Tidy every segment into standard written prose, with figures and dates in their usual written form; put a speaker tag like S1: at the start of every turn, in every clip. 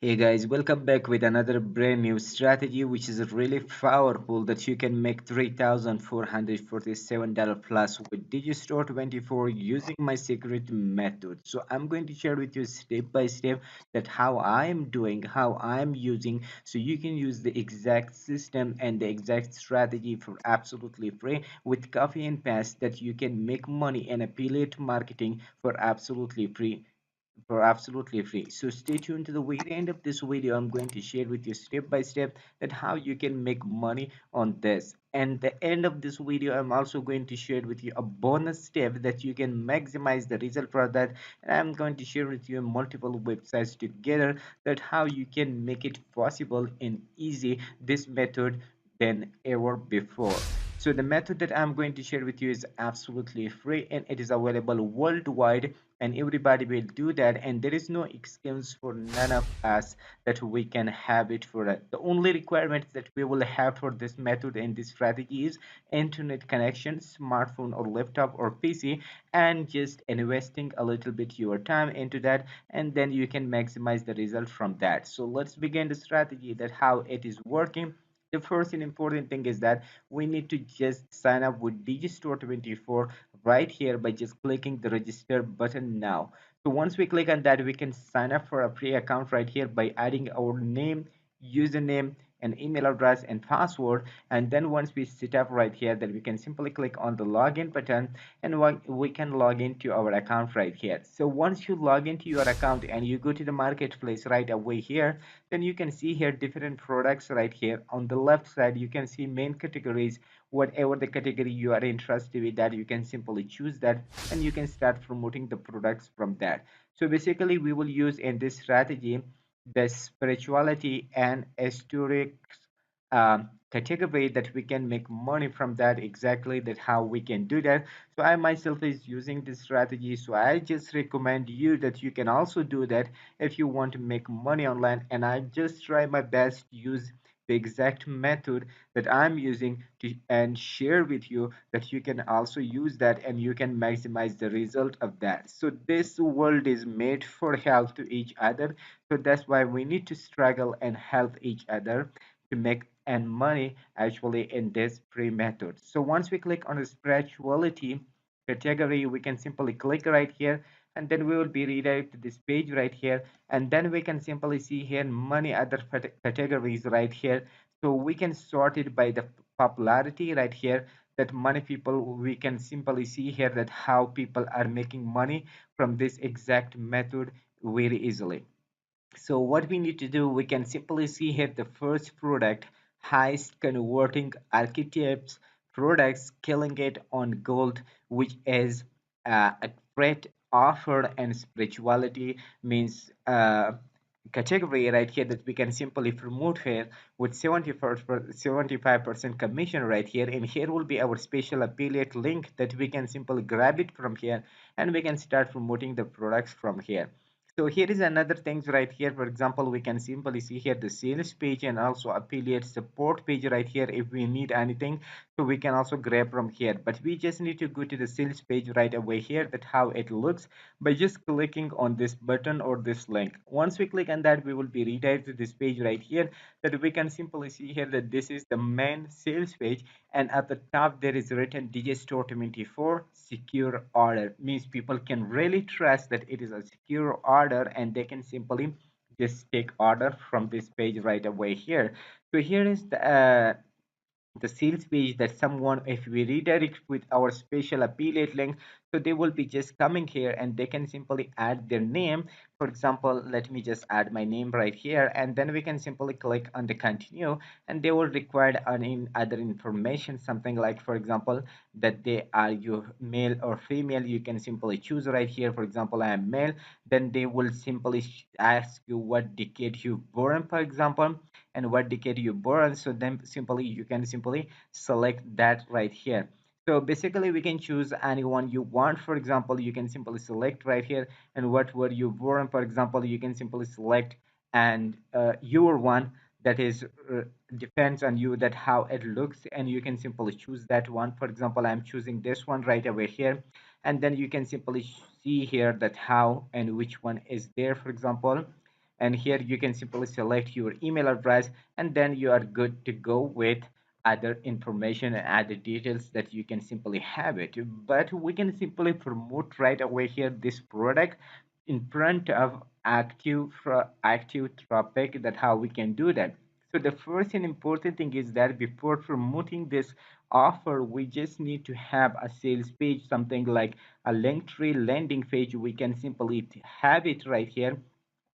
S1: Hey guys, welcome back with another brand new strategy which is really powerful that you can make $3,447 plus with Digistore24 using my secret method. So I'm going to share with you step by step that how I'm doing, how I'm using so you can use the exact system and the exact strategy for absolutely free with copy and paste that you can make money in affiliate marketing for absolutely free. So stay tuned to the very end of this video. I'm going to share with you step by step that how you can make money on this. And the end of this video, I'm also going to share with you a bonus step that you can maximize the result for that. And I'm going to share with you multiple websites together that how you can make it possible and easy this method than ever before. So the method that I'm going to share with you is absolutely free and it is available worldwide and everybody will do that, and there is no excuse for none of us that we can have it for that. The only requirement that we will have for this method and this strategy is internet connection, smartphone or laptop or PC, and just investing a little bit your time into that, and then you can maximize the result from that. So let's begin the strategy that how it is working. The first and important thing is that we need to just sign up with Digistore24 right here by just clicking the register button now. So once we click on that, we can sign up for a free account right here by adding our name, username, and email address and password. And then once we set up right here, then we can simply click on the login button and we can log into our account right here. So once you log into your account and you go to the marketplace right away here, then you can see here different products right here. On the left side, you can see main categories. Whatever the category you are interested with, that you can simply choose that and you can start promoting the products from that. So basically we will use in this strategy the spirituality and esoteric category that we can make money from that. Exactly that how we can do that. So I myself is using this strategy, so I just recommend you that you can also do that if you want to make money online. And I just try my best to use the exact method that I'm using to and share with you that you can also use that and you can maximize the result of that. So this world is made for help to each other. So that's why we need to struggle and help each other to make and money actually in this free method. So once we click on the spirituality category, we can simply click right here and then we will be redirected to this page right here, and then we can simply see here many other categories right here. So we can sort it by the popularity right here, that many people, we can simply see here that how people are making money from this exact method very easily. So what we need to do, we can simply see here the first product, highest converting archetypes products, killing it on gold, which is a great offer, and spirituality means category right here that we can simply promote here with 75% commission right here. And here will be our special affiliate link that we can simply grab it from here and we can start promoting the products from here. So here is another things right here. For example, we can simply see here the sales page and also affiliate support page right here. If we need anything, so we can also grab from here, but we just need to go to the sales page right away here, that how it looks by just clicking on this button or this link. Once we click on that, we will be redirected to this page right here, that we can simply see here that this is the main sales page, and at the top there is written Digistore24 secure order. Means people can really trust that it is a secure order and they can simply just take order from this page right away here. So here is the sales page that someone, if we redirect with our special affiliate link, so they will be just coming here and they can simply add their name. For example, let me just add my name right here, and then we can simply click on the continue, and they will require any other information, something like, for example, that they are you male or female. You can simply choose right here. For example, I am male. Then they will simply ask you what decade you born, for example, and what decade you born. So then simply you can simply select that right here. So basically we can choose anyone you want. For example, you can simply select right here, and what were you born. For example, you can simply select and your one, that is depends on you that how it looks, and you can simply choose that one. For example, I'm choosing this one right away here, and then you can simply see here that how and which one is there. For example, and here you can simply select your email address, and then you are good to go with other information and other details that you can simply have it. But we can simply promote right away here this product in front of active traffic. That how we can do that. So the first and important thing is that before promoting this offer, we just need to have a sales page, something like a Linktree landing page. We can simply have it right here,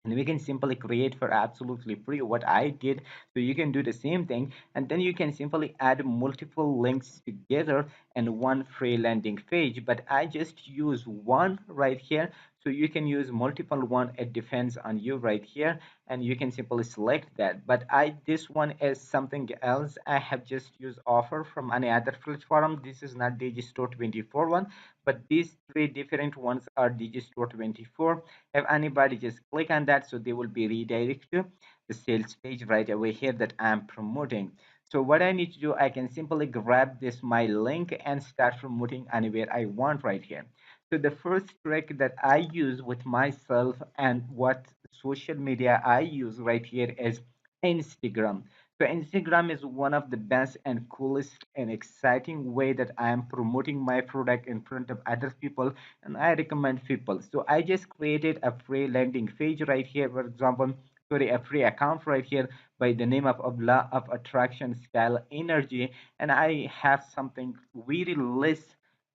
S1: and we can simply create for absolutely free what I did. So you can do the same thing, and then you can simply add multiple links together in one free landing page. But I just use one right here, so you can use multiple one. It depends on you right here, and you can simply select that. But I this one is something else. I have just used offer from any other platform. This is not Digistore24 one, but these three different ones are Digistore24. If anybody just click on that, so they will be redirected to the sales page right away here that I'm promoting. So what I need to do, I can simply grab this my link and start promoting anywhere I want right here. So the first trick that I use with myself and what social media I use right here is Instagram. So Instagram is one of the best and coolest and exciting way that I am promoting my product in front of other people, and I recommend people. So I just created a free landing page right here, for example, sorry, a free account right here by the name of Law of Attraction Style Energy, and I have something very less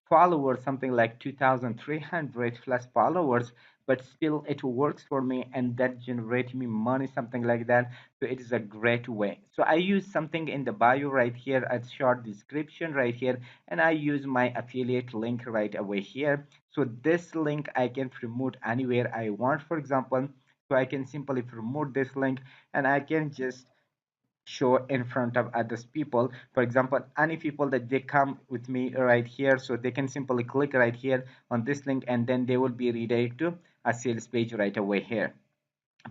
S1: followers, something like 2,300 plus followers, but still it works for me and that generates me money, something like that. So it is a great way. So I use something in the bio right here, a short description right here, and I use my affiliate link right away here. So this link I can promote anywhere I want, for example. So I can simply promote this link, and I can just show in front of others people. For example, any people that they come with me right here, so they can simply click right here on this link, and then they will be redirected to a sales page right away here.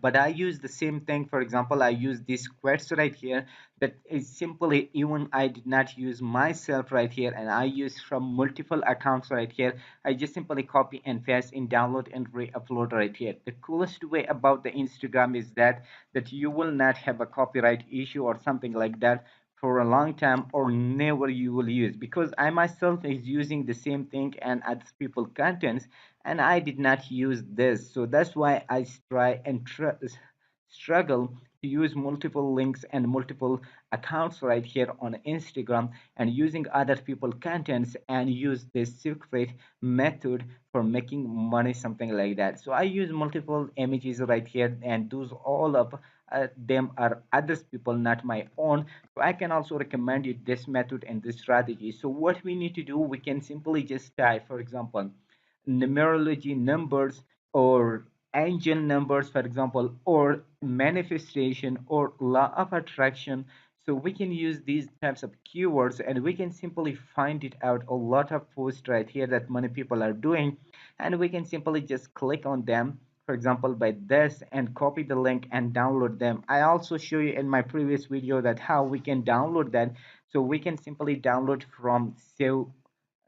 S1: But I use the same thing. For example, I use this quotes right here that is simply, even I did not use myself right here, and I use from multiple accounts right here. I just simply copy and paste in download and re-upload right here. The coolest way about the Instagram is that you will not have a copyright issue or something like that for a long time, or never you will use, because I myself is using the same thing and other people contents, and I did not use this. So that's why I try and struggle to use multiple links and multiple accounts right here on Instagram, and using other people contents and use this secret method for making money, something like that. So I use multiple images right here, and those all of them are others people, not my own. So I can also recommend you this method and this strategy. So what we need to do, we can simply just type, for example, numerology numbers, or angel numbers, for example, or manifestation, or law of attraction. So we can use these types of keywords, and we can simply find it out a lot of posts right here that many people are doing, and we can simply just click on them, for example, by this, and copy the link and download them. I also show you in my previous video that how we can download that. So we can simply download from save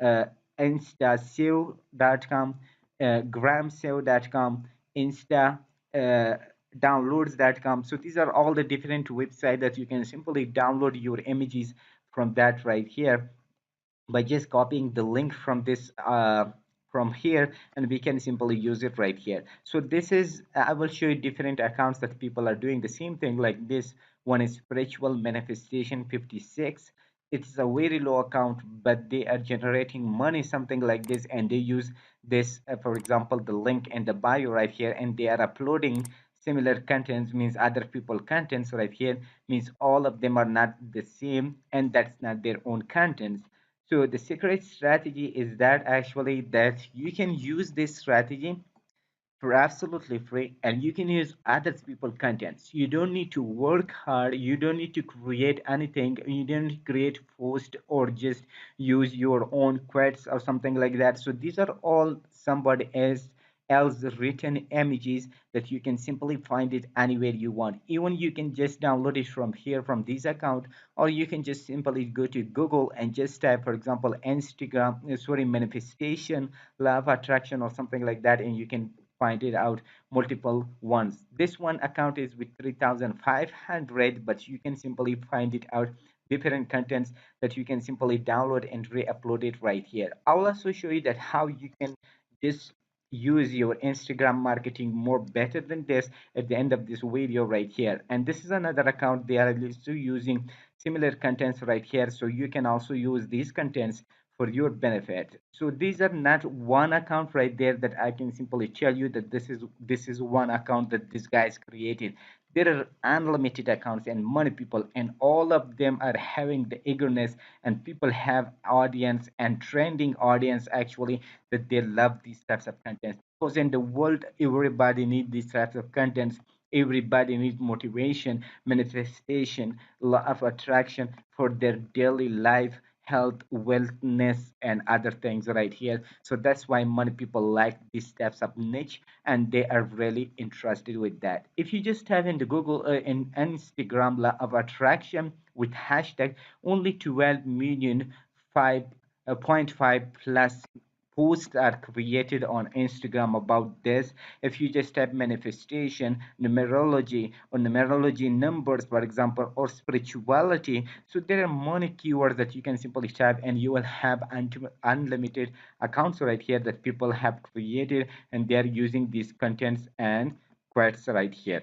S1: uh, instasave.com, gramsave.com, insta uh, downloads.com. So these are all the different websites that you can simply download your images from that right here by just copying the link from this from here, and we can simply use it right here. So this is, I will show you different accounts that people are doing the same thing. Like this one is spiritual manifestation 56. It's a very low account, but they are generating money, something like this, and they use this for example, the link in the bio right here, and they are uploading similar contents, means other people contents right here, means all of them are not the same, and that's not their own contents. So the secret strategy is that actually that you can use this strategy for absolutely free, and you can use other people contents. You don't need to work hard, you don't need to create anything, you don't create post or just use your own quotes or something like that. So these are all somebody else written images that you can simply find it anywhere you want. Even you can just download it from here from this account, or you can just simply go to Google and just type, for example, Instagram sorry manifestation, love attraction, or something like that, and you can find it out multiple ones. This one account is with 3,500, but you can simply find it out different contents that you can simply download and re-upload it right here. I'll also show you that how you can just use your Instagram marketing more better than this at the end of this video right here. And this is another account. They are also using similar contents right here, so you can also use these contents for your benefit. So these are not one account right there that I can simply tell you that this is one account that this guy's created. There are unlimited accounts and many people, and all of them are having the eagerness, and people have audience and trending audience actually, that they love these types of contents, because in the world everybody needs these types of contents. Everybody needs motivation, manifestation, law of attraction for their daily life, health, wellness, and other things right here. So that's why many people like these types of niche, and they are really interested with that. If you just type into Google in Instagram law of attraction with hashtag, only 12 million 5.5 plus posts are created on Instagram about this. If you just type manifestation, numerology, or numerology numbers, for example, or spirituality, so there are many keywords that you can simply type, and you will have unlimited accounts right here that people have created, and they are using these contents and quotes right here.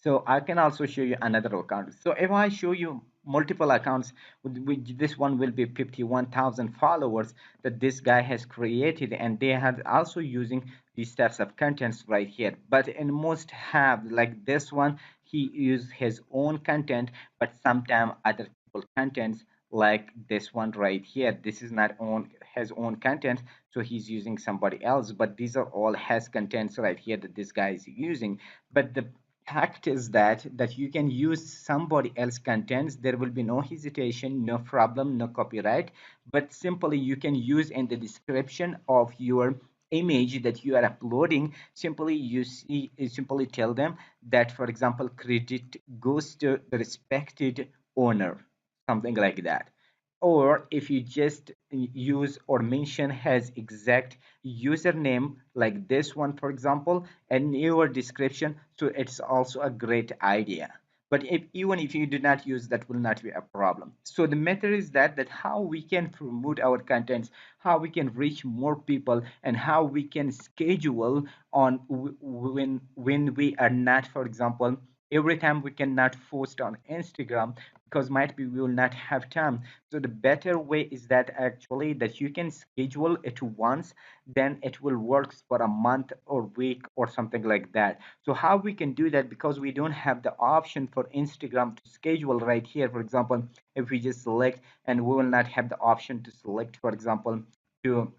S1: So I can also show you another account. So if I show you multiple accounts, which this one will be 51,000 followers that this guy has created, and they are also using these types of contents right here. But in most have, like this one, he use his own content, but sometimes other people contents, like this one right here. This is not on his own content, so he's using somebody else. But these are all his contents right here that this guy is using. But the fact is that you can use somebody else contents. There will be no hesitation, no problem, no copyright, but simply you can use in the description of your image that you are uploading. Simply simply tell them that, for example, credit goes to the respected owner, something like that. Or if you just use or mention his exact username, like this one for example, and your description, so it's also a great idea. But if even if you do not use, that will not be a problem. So the matter is that how we can promote our contents, how we can reach more people, and how we can schedule on when we are not, for example, every time we cannot post on Instagram, because might be we will not have time. So the better way is that actually that you can schedule it once, then it will work for a month or week or something like that. So how we can do that, because we don't have the option for Instagram to schedule right here. For example, if we just select, and we will not have the option to select, for example, to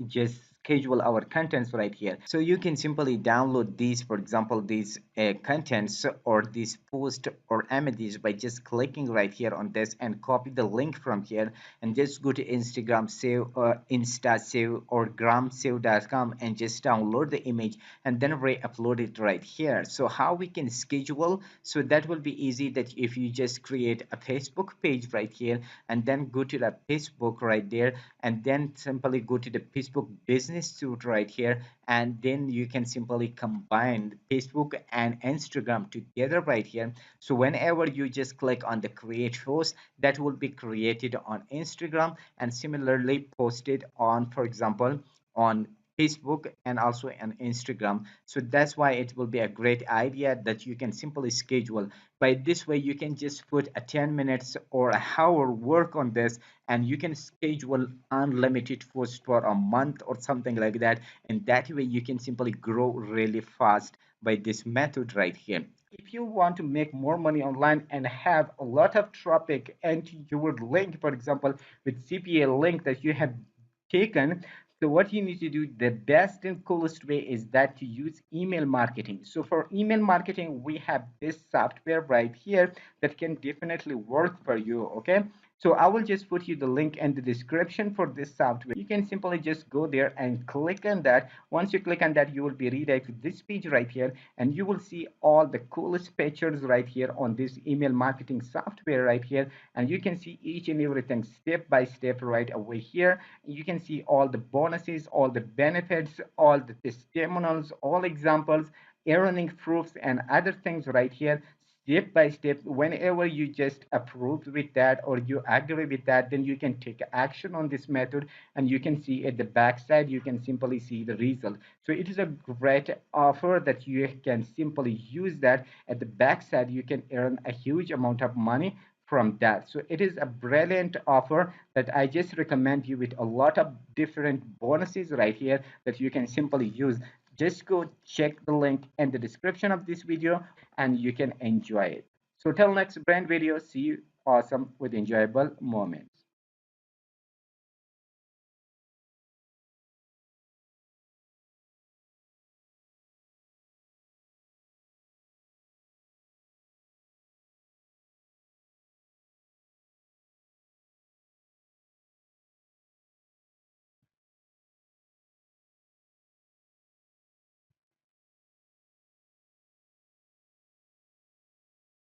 S1: just schedule our contents right here. So you can simply download these, for example, these contents or these post or images by just clicking right here on this and copy the link from here, and just go to Instagram save or Insta save or gramsave.com and just download the image and then re-upload it right here. So how we can schedule, so that will be easy, that if you just create a Facebook page right here, and then go to the Facebook right there, and then simply go to the Facebook business suite right here, and then you can simply combine Facebook and Instagram together right here. So whenever you just click on the create post, that will be created on Instagram and similarly posted on, for example, on Facebook and also on Instagram. So that's why it will be a great idea that you can simply schedule. By this way, you can just put a 10 minutes or a hour work on this, and you can schedule unlimited posts for a month or something like that. And that way you can simply grow really fast by this method right here. If you want to make more money online and have a lot of traffic and your link, for example, with CPA link that you have taken, so what you need to do, the best and coolest way is that to use email marketing. So for email marketing, we have this software right here that can definitely work for you. Okay,
S2: So I will just put you the link in the description for this software. You can simply just go there and click on that. Once you click on that, you will be redirected to this page right here, and you will see all the coolest pictures right here on this email marketing software right here. And you can see each and everything step by step right away here. You can see all the bonuses, all the benefits, all the testimonials, all examples, earning proofs, and other things right here step by step. Whenever you just approve with that or you agree with that, then you can take action on this method, and you can see at the backside you can simply see the result. So it is a great offer that you can simply use that. At the backside you can earn a huge amount of money from that. So it is a brilliant offer that I just recommend you with a lot of different bonuses right here that you can simply use. Just go check the link in the description of this video and you can enjoy it. So till next brand video, see you awesome with enjoyable moments.